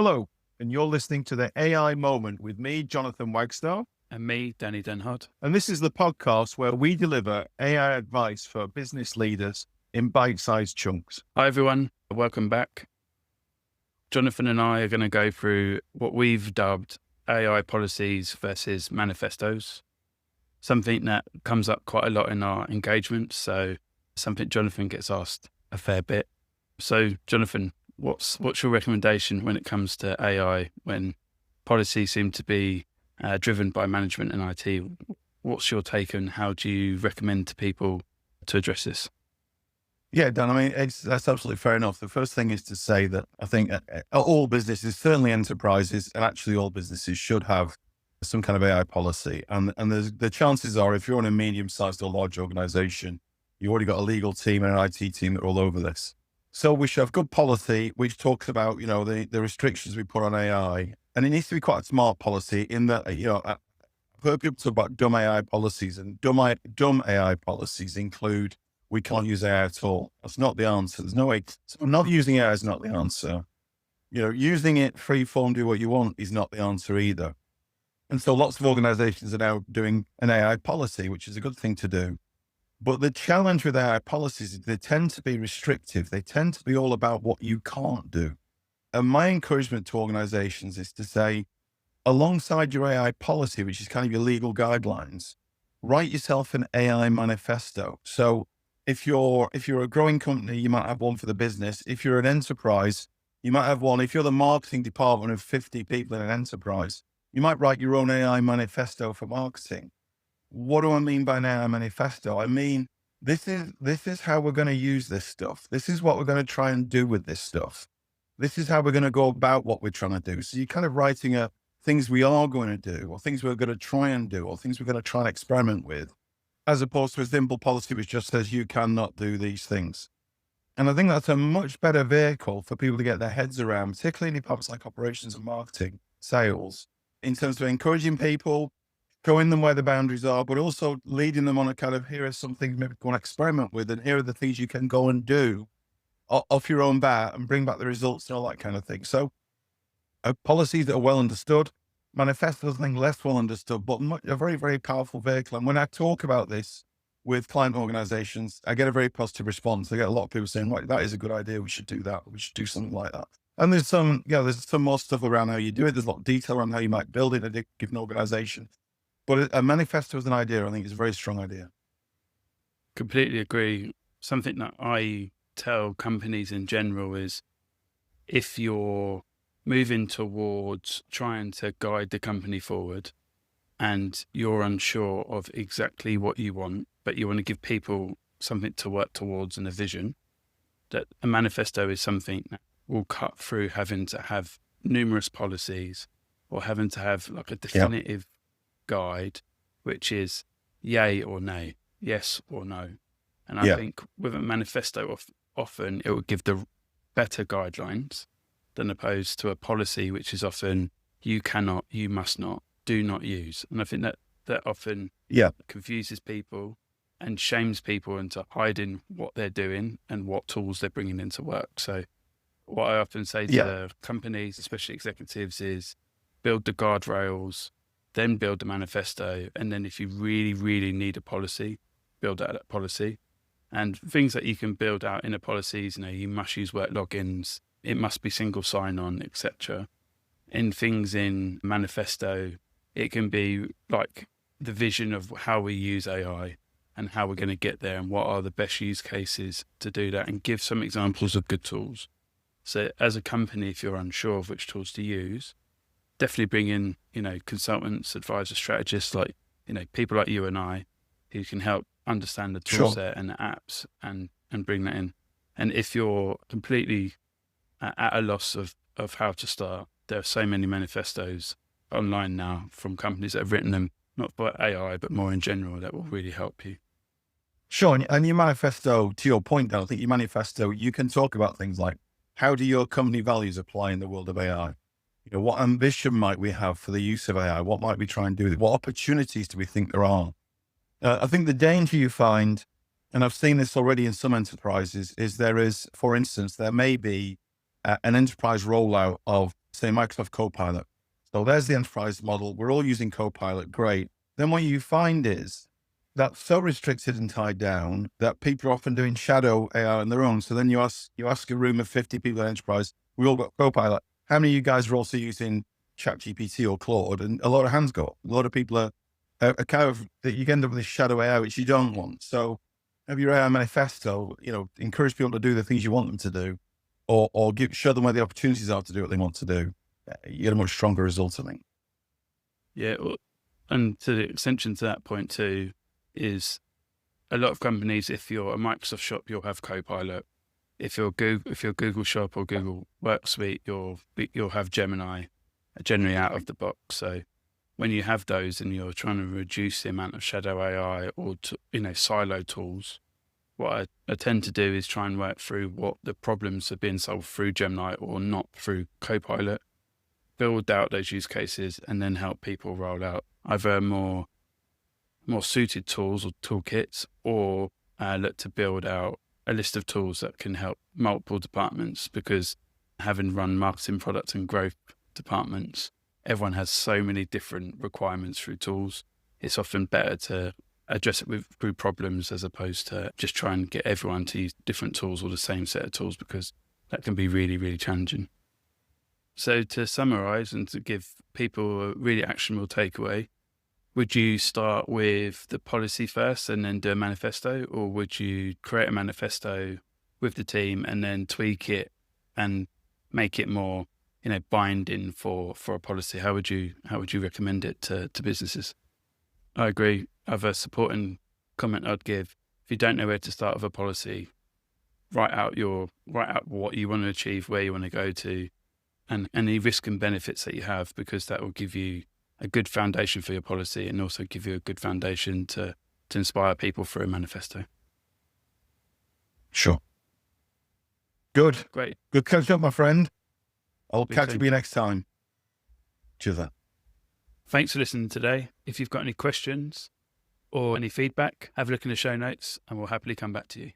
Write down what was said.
Hello, and you're listening to the AI Moment with me, Jonathan Wagstaff. And me, Danny Denhard. And this is the podcast where we deliver AI advice for business leaders in bite-sized chunks. Hi, everyone. Welcome back. Jonathan and I are going to go through what we've dubbed AI policies versus manifestos, something that comes up quite a lot in our engagement. So something Jonathan gets asked a fair bit. So Jonathan, what's your recommendation when it comes to AI when policies seem to be driven by management and IT? What's your take and how do you recommend to people to address this? Yeah, Dan, I mean, that's absolutely fair enough. The first thing is to say that I think all businesses, certainly enterprises, and actually all businesses should have some kind of AI policy. And the chances are, if you're in a medium-sized or large organization, you've already got a legal team and an IT team that are all over this. So we should have good policy, which talks about, the restrictions we put on AI. And it needs to be quite a smart policy in that, I've heard people talk about dumb AI policies, and dumb AI policies include, we can't use AI at all. That's not the answer. There's no way. So not using AI is not the answer. Using it free form, do what you want is not the answer either. And so lots of organizations are now doing an AI policy, which is a good thing to do. But the challenge with AI policies is they tend to be restrictive. They tend to be all about what you can't do. And my encouragement to organizations is to say, alongside your AI policy, which is kind of your legal guidelines, write yourself an AI manifesto. So if you're a growing company, you might have one for the business. If you're an enterprise, you might have one. If you're the marketing department of 50 people in an enterprise, you might write your own AI manifesto for marketing. What do I mean by an AI manifesto? I mean, this is how we're going to use this stuff. This is what we're going to try and do with this stuff. This is how we're going to go about what we're trying to do. So you're kind of writing things we are going to do, or things we're going to try and do, or things we're going to try and experiment with, as opposed to a simple policy which just says you cannot do these things. And I think that's a much better vehicle for people to get their heads around, particularly in departments like operations and marketing, sales, in terms of encouraging people, showing them where the boundaries are, but also leading them on a kind of, here are some things maybe go and experiment with, and here are the things you can go and do off your own bat and bring back the results and all that kind of thing. So policies that are well understood, manifestos, I think less well understood, but a very, very powerful vehicle. And when I talk about this with client organizations, I get a very positive response. I get a lot of people saying, right, that is a good idea. We should do that. We should do something like that. And there's some more stuff around how you do it. There's a lot of detail around how you might build it in a given organization. But a manifesto as an idea, I think, is a very strong idea. Completely agree. Something that I tell companies in general is, if you're moving towards trying to guide the company forward and you're unsure of exactly what you want, but you want to give people something to work towards and a vision, that a manifesto is something that will cut through having to have numerous policies or having to have like a definitive guide, which is yay or nay, yes or no. And I think with a manifesto, often it would give the better guidelines than opposed to a policy, which is often you cannot, you must not, do not use. And I think that often confuses people and shames people into hiding what they're doing and what tools they're bringing into work. So what I often say to companies, especially executives, is build the guardrails, then build the manifesto. And then if you really, really need a policy, build out that policy. And things that you can build out in a policy is, you must use work logins, it must be single sign-on, etc. In things in manifesto, it can be like the vision of how we use AI and how we're going to get there and what are the best use cases to do that, and give some examples of good tools. So as a company, if you're unsure of which tools to use, definitely bring in, consultants, advisors, strategists, like, people like you and I who can help understand the tool set and the apps and bring that in. And if you're completely at a loss of how to start, there are so many manifestos online now from companies that have written them, not for AI, but more in general, that will really help you. Sure. And your manifesto, to your point, Dan, I think your manifesto, you can talk about things like, how do your company values apply in the world of AI? What ambition might we have for the use of AI? What might we try and do with it? What opportunities do we think there are? I think the danger you find, and I've seen this already in some enterprises, is for instance, there may be an enterprise rollout of say Microsoft Copilot. So there's the enterprise model. We're all using Copilot. Great. Then what you find is that's so restricted and tied down that people are often doing shadow AI on their own. So then you ask a room of 50 people in enterprise, we all got Copilot. How many of you guys are also using ChatGPT or Claude? And a lot of hands go up. A lot of people are kind of, you end up with this shadow AI, which you don't want. So have your AI manifesto, encourage people to do the things you want them to do, or show them where the opportunities are to do what they want to do. You get a much stronger result, I think. Yeah. And to the extension to that point too, is a lot of companies, if you're a Microsoft shop, you'll have Copilot. If you're Google shop or Google Workspace, you'll have Gemini generally out of the box. So when you have those and you're trying to reduce the amount of shadow AI or silo tools, what I tend to do is try and work through what the problems are being solved through Gemini or not through Copilot, build out those use cases, and then help people roll out either more suited tools or toolkits, or look to build out a list of tools that can help multiple departments, because having run marketing, product and growth departments, everyone has so many different requirements through tools. It's often better to address it through problems as opposed to just try and get everyone to use different tools or the same set of tools, because that can be really, really challenging. So to summarize and to give people a really actionable takeaway, would you start with the policy first and then do a manifesto, or would you create a manifesto with the team and then tweak it and make it more, binding for a policy? How would you recommend it to businesses? I agree. Other supporting comment I'd give: if you don't know where to start with a policy, write out what you want to achieve, where you want to go to, and any risk and benefits that you have, because that will give you a good foundation for your policy and also give you a good foundation to inspire people through a manifesto. Sure. Good. Great. Good catch up, my friend. I'll Me catch too. up with you next time. Cheers then. Thanks for listening today. If you've got any questions or any feedback, have a look in the show notes and we'll happily come back to you.